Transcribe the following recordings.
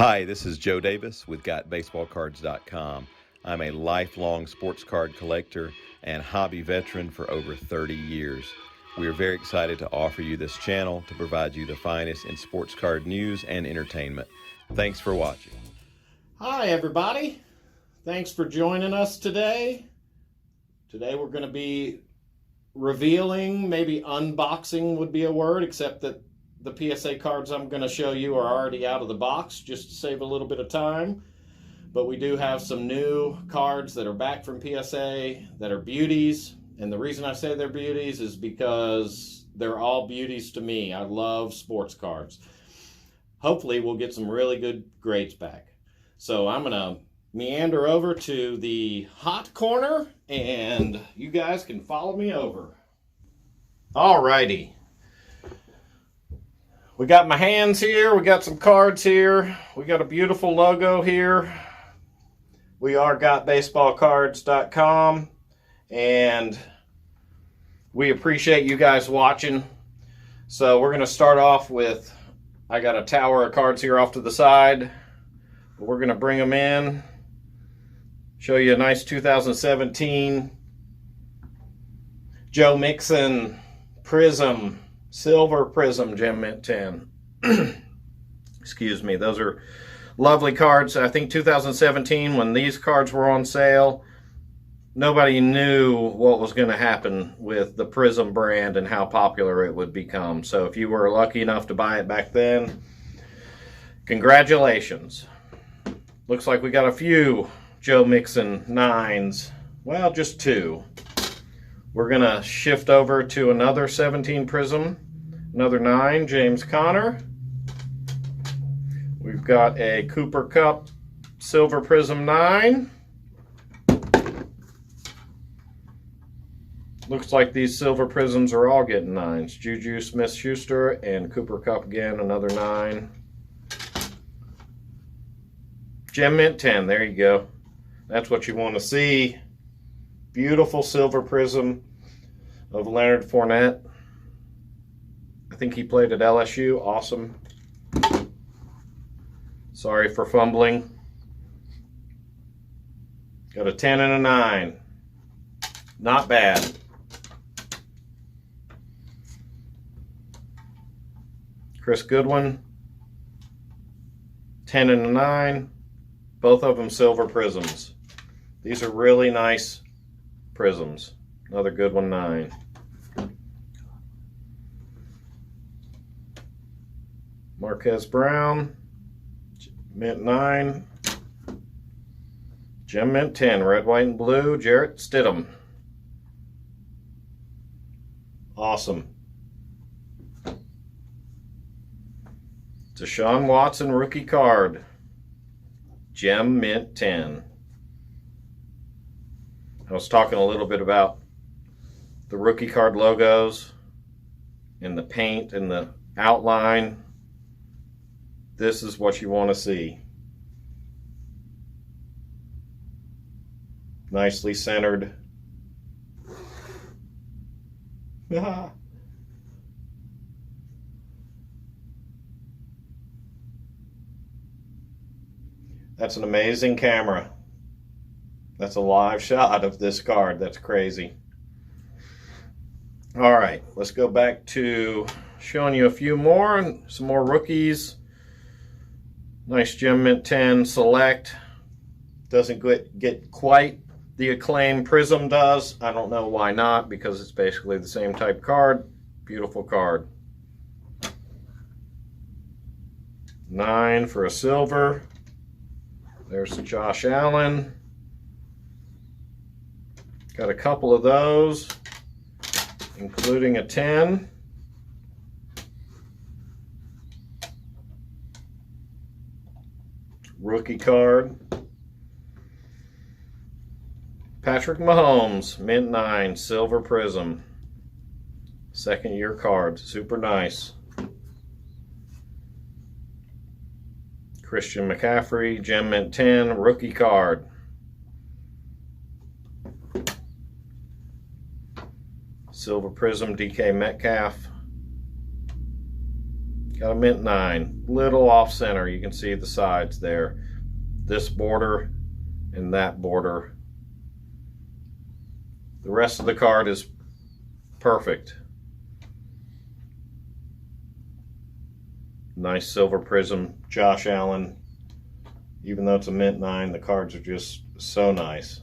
Hi, this is Joe Davis with GotBaseballCards.com. I'm a lifelong sports card collector and hobby veteran for over 30 years. We are very excited to offer you this channel to provide you the finest in sports card news and entertainment. Thanks for watching. Hi everybody, thanks for joining us today. Today we're going to be revealing, maybe unboxing would be a word, except that the PSA cards I'm going to show you are already out of the box just to save a little bit of time. But we do have some new cards that are back from PSA that are beauties. And the reason I say they're beauties is because they're all beauties to me. I love sports cards. Hopefully we'll get some really good grades back. So I'm going to meander over to the hot corner and you guys can follow me over. Alrighty. We got my hands here, we got some cards here, we got a beautiful logo here. We are GotBaseballCards.com and we appreciate you guys watching. So we're going to start off with, I got a tower of cards here off to the side. But we're going to bring them in, show you a nice 2017 Joe Mixon Prism. Silver Prism Gem Mint 10. Excuse me, those are lovely cards. I think 2017, when these cards were on sale, nobody knew what was going to happen with the Prism brand and how popular it would become. So if you were lucky enough to buy it back then, congratulations. Looks like we got a few Joe Mixon 9s. Well, just two. We're going to shift over to another 17 Prism, another 9, James Conner. We've got a Cooper Kupp Silver Prism 9. Looks like these Silver Prisms are all getting 9s. Juju Smith-Schuster and Cooper Kupp again, another 9. Gem Mint 10, there you go. That's what you want to see. Beautiful Silver Prism of Leonard Fournette. I think he played at LSU. Awesome. Sorry for fumbling. Got a 10 and a 9. Not bad. Chris Goodwin. 10 and a 9. Both of them Silver Prisms. These are really nice prisms. Another good one, 9. Marquez Brown, Mint 9. Gem Mint 10, red, white, and blue, Jarrett Stidham. Awesome. Deshaun Watson rookie card. Gem Mint 10. I was talking a little bit about the rookie card logos and the paint and the outline. This is what you want to see. Nicely centered. That's an amazing camera. That's a live shot of this card. That's crazy. All right, let's go back to showing you a few more, some more rookies. Nice Gem Mint 10 Select. Doesn't get quite the acclaim Prism does. I don't know why not, because it's basically the same type card. Beautiful card. 9 for a silver. There's Josh Allen. Got a couple of those, including a 10. Rookie card. Patrick Mahomes, Mint 9, Silver Prism. Second year card, super nice. Christian McCaffrey, Gem Mint 10, rookie card. Silver Prism, DK Metcalf. Got a mint 9. Little off center. You can see the sides there. This border and that border. The rest of the card is perfect. Nice silver prism. Josh Allen. Even though it's a mint 9, the cards are just so nice.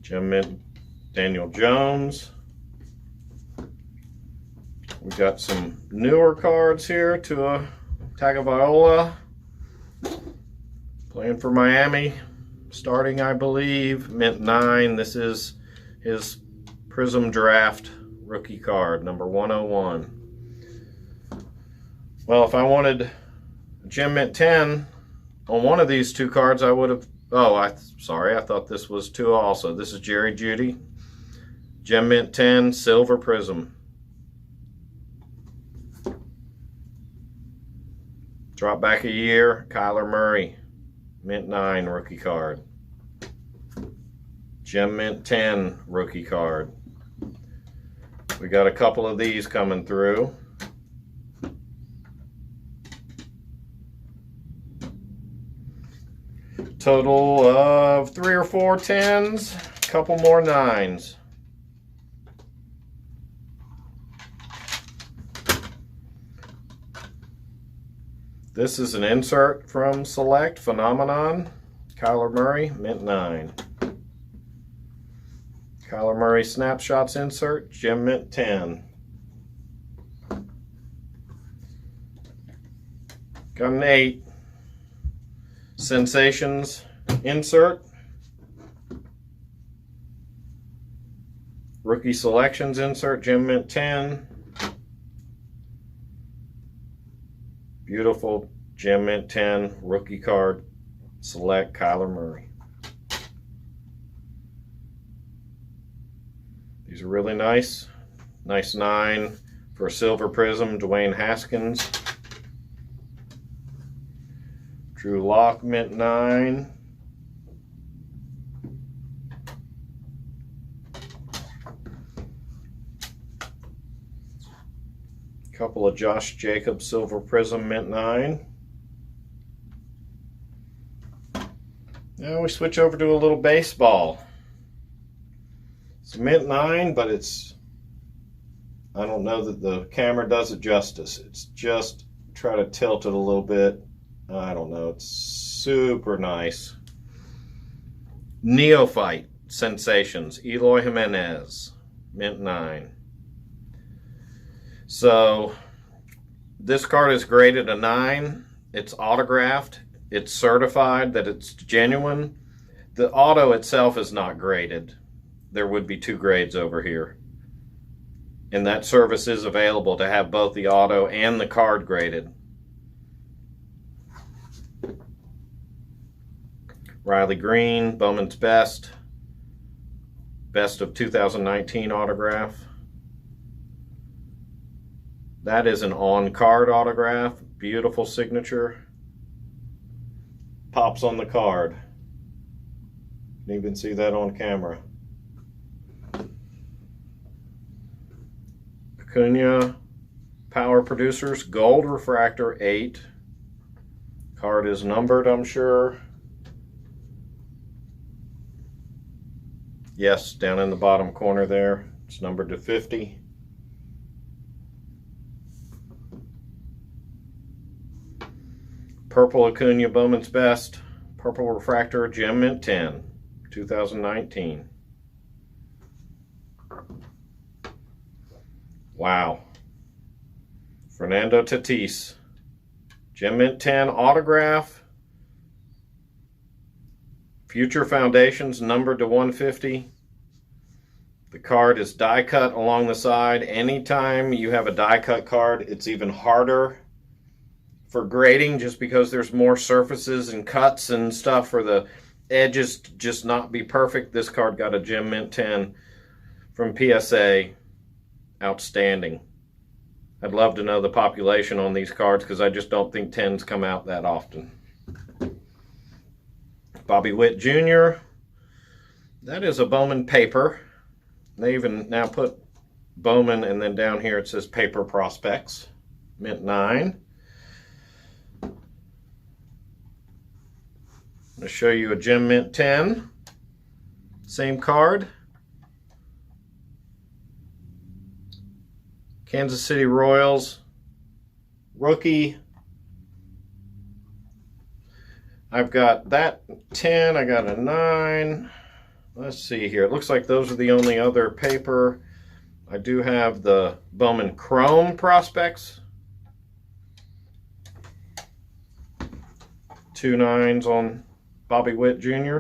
Gem mint Daniel Jones. We got some newer cards here to a Tagovailoa, playing for Miami, starting I believe, mint 9. This is his Prism Draft rookie card, number 101. Well, if I wanted a Gem mint 10 on one of these two cards, I would have, sorry, I thought this was 2 also. This is Jerry Jeudy, Gem mint 10, silver prism. Drop back a year, Kyler Murray, mint 9 rookie card. Gem mint 10 rookie card. We got a couple of these coming through. Total of 3 or 4 10s, a couple more 9s. This is an insert from Select Phenomenon. Kyler Murray, mint 9. Kyler Murray Snapshots insert, Gem mint 10. Got an 8. Sensations insert. Rookie Selections insert, Gem mint 10. Beautiful Gem mint 10 rookie card, Select Kyler Murray. These are really nice. Nice 9 for a silver prism, Dwayne Haskins. Drew Lock, mint 9. Couple of Josh Jacobs silver prism, mint 9. Now we switch over to a little baseball. It's mint 9, but it's, I don't know that the camera does it justice. It's just, try to tilt it a little bit. I don't know, it's super nice. Neophyte Sensations, Eloy Jimenez, mint 9. So this card is graded a 9. It's autographed. It's certified that it's genuine. The auto itself is not graded. There would be 2 grades over here. And that service is available to have both the auto and the card graded. Riley Green, Bowman's Best. Best of 2019 autograph. That is an on-card autograph. Beautiful signature. Pops on the card. You can even see that on camera. Acuna Power Producers, Gold Refractor 8. Card is numbered, I'm sure. Yes, down in the bottom corner there. It's numbered to 50. Purple Acuna Bowman's Best, Purple Refractor, Gem mint 10, 2019. Wow. Fernando Tatis, Gem mint 10 autograph. Future Foundations numbered to 150. The card is die cut along the side. Anytime you have a die cut card, it's even harder for grading just because there's more surfaces and cuts and stuff for the edges to just not be perfect. This card got a Gem mint 10 from PSA. Outstanding. I'd love to know the population on these cards because I just don't think 10s come out that often. Bobby Witt Jr. That is a Bowman paper. They even now put Bowman, and then down here it says Paper Prospects, Mint 9. I'm going to show you a Gem Mint 10. Same card. Kansas City Royals. Rookie. I've got that 10. I got a 9. Let's see here. It looks like those are the only other paper. I do have the Bowman Chrome Prospects. 2 9s on Bobby Witt Jr.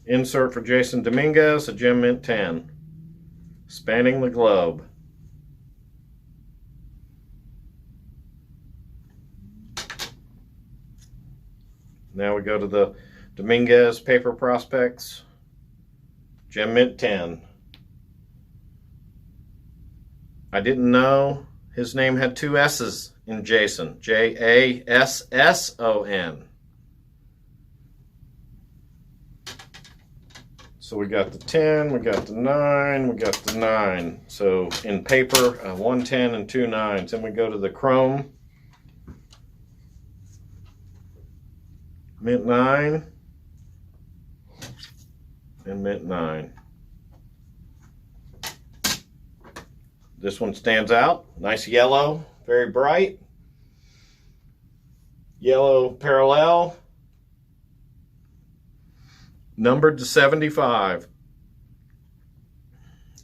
Insert for Jason Dominguez, a Gem Mint 10. Spanning the globe. Now we go to the Dominguez Paper Prospects. Gem Mint 10. I didn't know his name had 2 S's in Jason. Jasson. So we got the 10, we got the 9, we got the 9. So in paper, 1 10 and 2 9s. Then we go to the Chrome. Mint 9 and Mint 9. This one stands out. Nice yellow, very bright. Yellow parallel. Numbered to 75.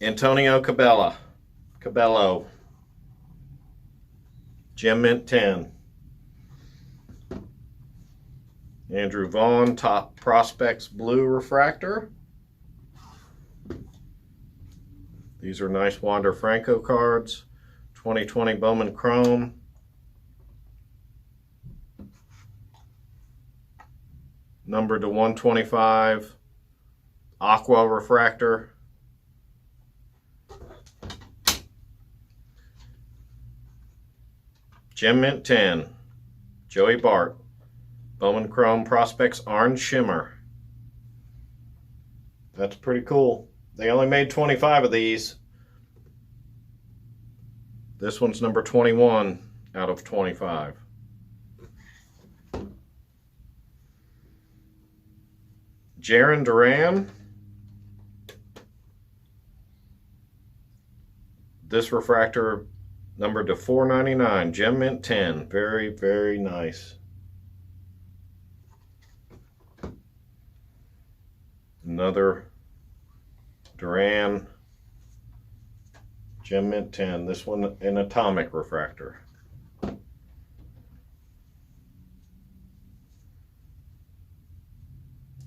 Antonio Cabello. Gem Mint 10. Andrew Vaughn, Top Prospects Blue Refractor. These are nice Wander Franco cards. 2020 Bowman Chrome. Numbered to 125. Aqua Refractor. Gem Mint 10. Joey Bart. Bowman Chrome Prospects Orange Shimmer. That's pretty cool. They only made 25 of these. This one's number 21 out of 25. Jarren Duran. This refractor numbered to 499. Gem Mint 10. Very, very nice. Another Duran Gem Mint 10. This one an atomic refractor.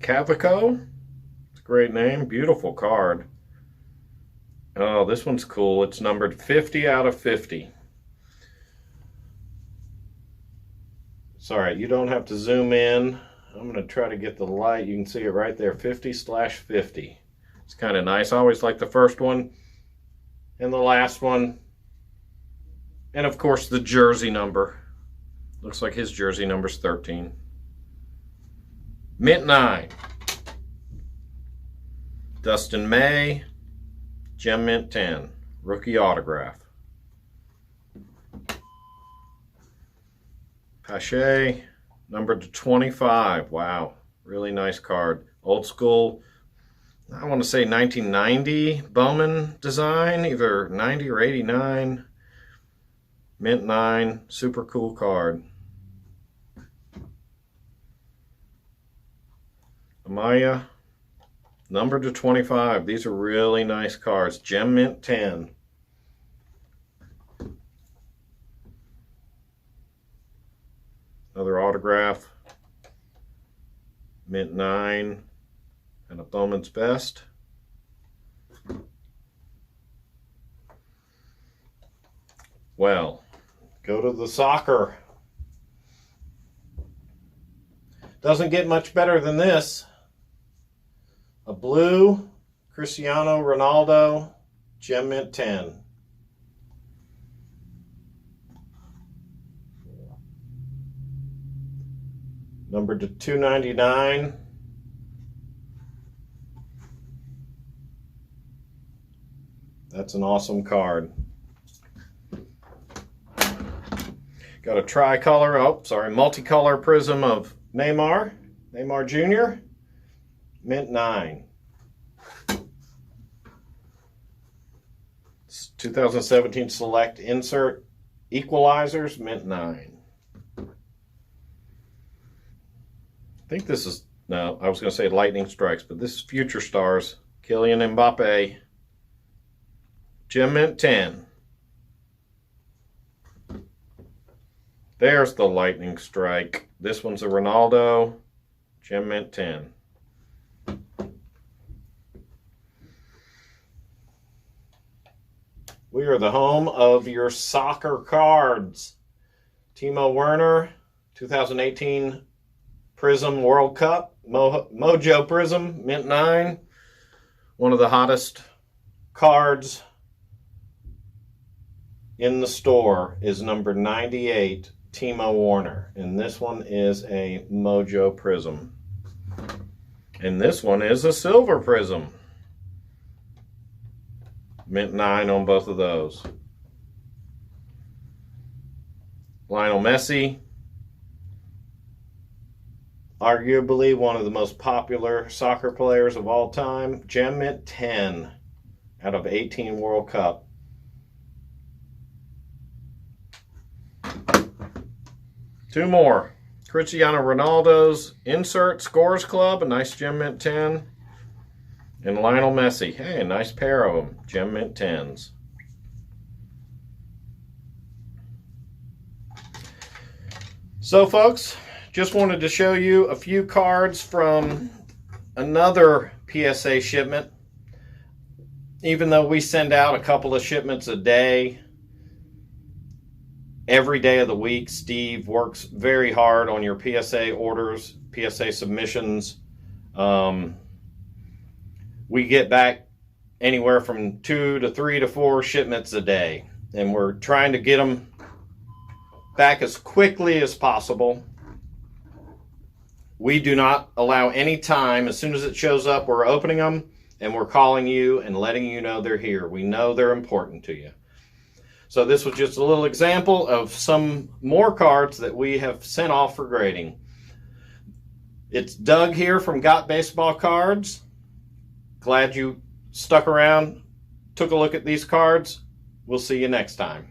Cavaco. It's a great name. Beautiful card. Oh, this one's cool. It's numbered 50 out of 50. Sorry, you don't have to zoom in. I'm going to try to get the light. You can see it right there, 50/50. It's kind of nice. I always like the first one and the last one. And of course the jersey number. Looks like his jersey number's 13. Mint 9. Dustin May. Gem Mint 10. Rookie autograph. Pache. Numbered to 25. Wow. Really nice card. Old school, I want to say 1990 Bowman design. Either 90 or 89. Mint 9. Super cool card. Amaya. Numbered to 25. These are really nice cards. Gem Mint 10. Another autograph. Mint 9. And a Bowman's Best. Well, go to the soccer. Doesn't get much better than this. A blue Cristiano Ronaldo Gem Mint 10. Numbered to 299. That's an awesome card. Got a multicolor prism of Neymar Jr., mint 9. It's 2017 Select Insert Equalizers, mint 9. I think this is, no, I was going to say Lightning Strikes, but this is Future Stars, Kylian Mbappe, gem mint 10. There's the Lightning Strike. This one's a Ronaldo, gem mint 10. We are the home of your soccer cards. Timo Werner, 2018 Prism World Cup, Mojo Prism, mint 9. One of the hottest cards in the store is number 98, Timo Werner. And this one is a Mojo Prism. And this one is a Silver Prism. Mint 9 on both of those. Lionel Messi, arguably one of the most popular soccer players of all time, gem mint 10 out of 18 World Cup. Two more. Cristiano Ronaldo's Insert Scores Club, a nice gem mint 10. And Lionel Messi, hey, a nice pair of them, gem mint 10s. So folks, just wanted to show you a few cards from another PSA shipment. Even though we send out a couple of shipments a day, every day of the week, Steve works very hard on your PSA orders, PSA submissions. We get back anywhere from 2 to 3 to 4 shipments a day, and we're trying to get them back as quickly as possible. We do not allow any time. As soon as it shows up, we're opening them and we're calling you and letting you know they're here. We know they're important to you. So this was just a little example of some more cards that we have sent off for grading. It's Doug here from GotBaseballCards. Glad you stuck around, took a look at these cards. We'll see you next time.